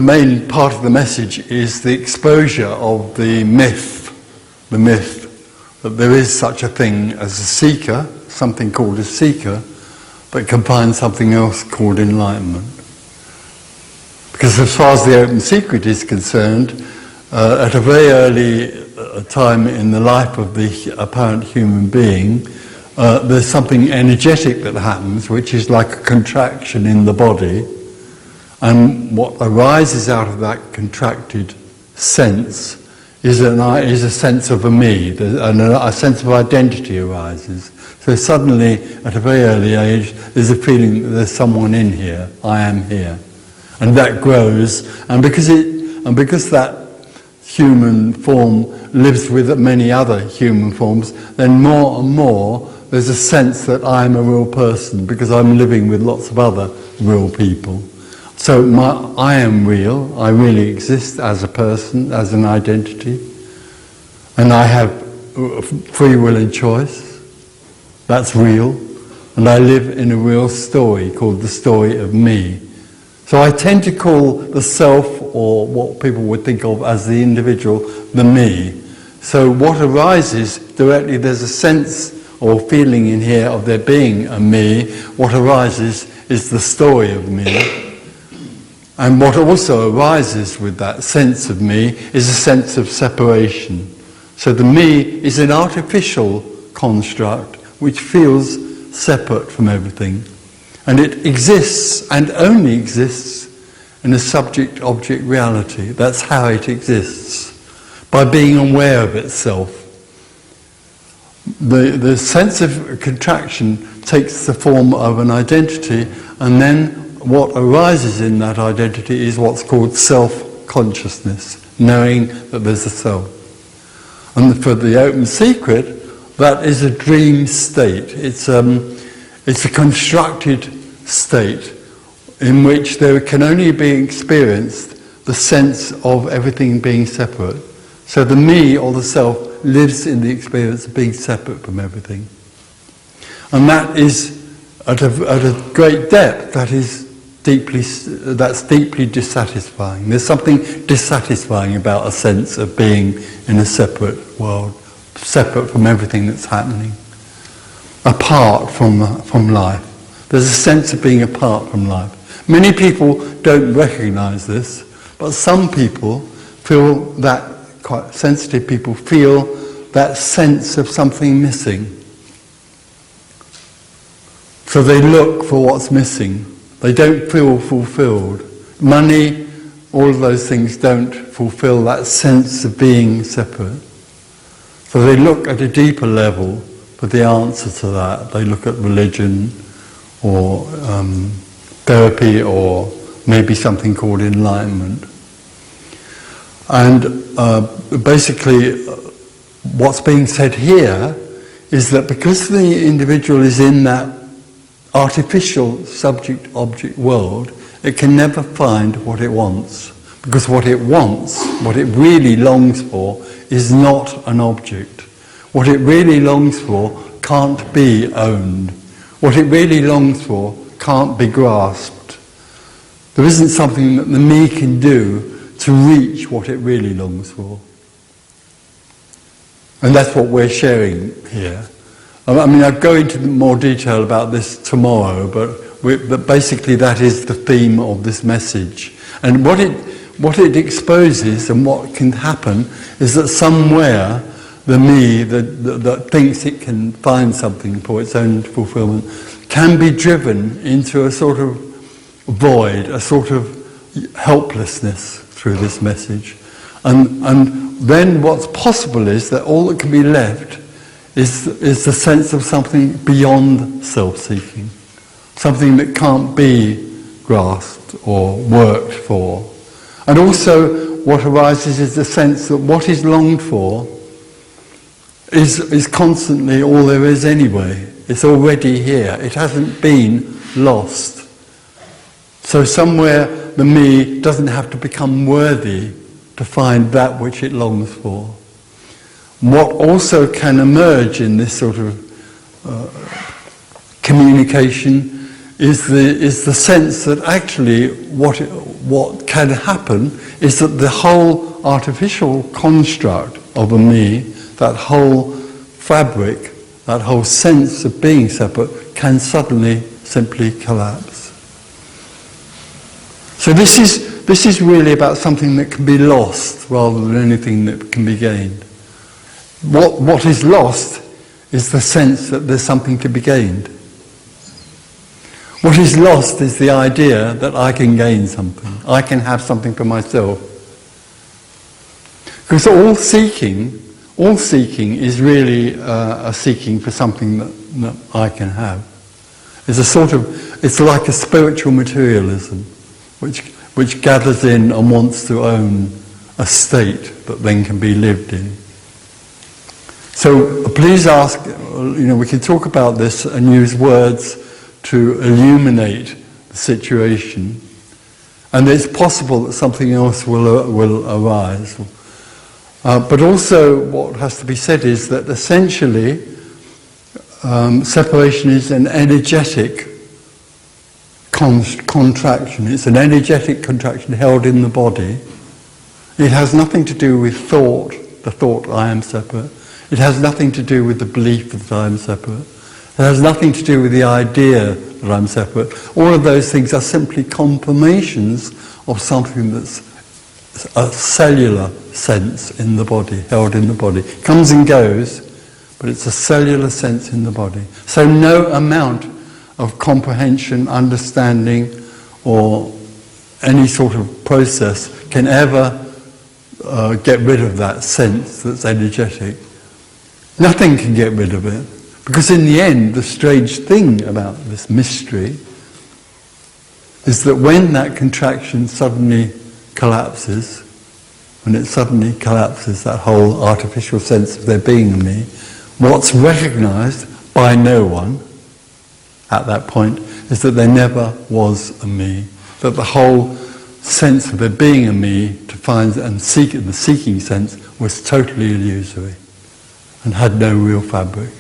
main part of the message is the exposure of the myth that there is such a thing as a seeker, something called a seeker, but can find something else called enlightenment. Because as far as the open secret is concerned, at a very early time in the life of the apparent human being, there's something energetic that happens, which is like a contraction in the body, and what arises out of that contracted sense is a sense of a me, a sense of identity arises. So suddenly, at a very early age, there's a feeling that there's someone in here, I am here. And that grows, and because that human form lives with many other human forms, then more and more there's a sense that I'm a real person, because I'm living with lots of other real people. So I am real, I really exist as a person, as an identity, and I have free will and choice. That's real, and I live in a real story called the story of me. So I tend to call the self, or what people would think of as the individual, the me. So what arises directly, there's a sense or feeling in here of there being a me. What arises is the story of me. And what also arises with that sense of me is a sense of separation. So the me is an artificial construct which feels separate from everything. And it exists, and only exists, in a subject-object reality. That's how it exists, by being aware of itself. The sense of contraction takes the form of an identity, and then what arises in that identity is what's called self-consciousness, knowing that there's a self. And for the open secret, that is a dream state. It's a constructed state in which there can only be experienced the sense of everything being separate. So the me, or the self, lives in the experience of being separate from everything. And that is, at a great depth, that's deeply dissatisfying. There's something dissatisfying about a sense of being in a separate world, separate from everything that's happening, apart from life. There's a sense of being apart from life. Many people don't recognize this, but some people feel that, quite sensitive people feel that sense of something missing. So they look for what's missing. They don't feel fulfilled. Money, all of those things don't fulfill that sense of being separate. So they look at a deeper level for the answer to that. They look at religion, or therapy, or maybe something called enlightenment. And basically what's being said here is that because the individual is in that artificial subject-object world, it can never find what it wants. Because what it wants, what it really longs for, is not an object. What it really longs for can't be owned. What it really longs for can't be grasped. There isn't something that the me can do to reach what it really longs for. And that's what we're sharing here. I mean, I'll go into more detail about this tomorrow, but basically that is the theme of this message. And what it exposes and what can happen is that somewhere the me that thinks it can find something for its own fulfillment can be driven into a sort of void, a sort of helplessness through this message. And then what's possible is that all that can be left is the sense of something beyond self-seeking, something that can't be grasped or worked for. And also what arises is the sense that what is longed for is constantly all there is anyway. It's already here. It hasn't been lost. So somewhere the me doesn't have to become worthy to find that which it longs for. What also can emerge in this sort of communication is the sense that actually what can happen is that the whole artificial construct of a me, that whole fabric, that whole sense of being separate, can suddenly simply collapse. So this is really about something that can be lost rather than anything that can be gained. What is lost is the sense that there's something to be gained. What is lost is the idea that I can gain something. I can have something for myself. Because all seeking is really a seeking for something that I can have. It's like a spiritual materialism, which gathers in and wants to own a state that then can be lived in. So please ask, we can talk about this and use words to illuminate the situation, and it's possible that something else will arise. But also what has to be said is that essentially separation is an energetic contraction. It's an energetic contraction held in the body. It has nothing to do with thought, the thought I am separate. It has nothing to do with the belief that I am separate. It has nothing to do with the idea that I'm separate. All of those things are simply confirmations of something that's a cellular sense in the body, held in the body. Comes and goes, but it's a cellular sense in the body. So no amount of comprehension, understanding, or any sort of process can ever get rid of that sense that's energetic. Nothing can get rid of it. Because in the end, the strange thing about this mystery is that when that contraction suddenly collapses, that whole artificial sense of there being a me, what's recognized by no one at that point is that there never was a me, that the whole sense of there being a me to find and seek, the seeking sense, was totally illusory and had no real fabric.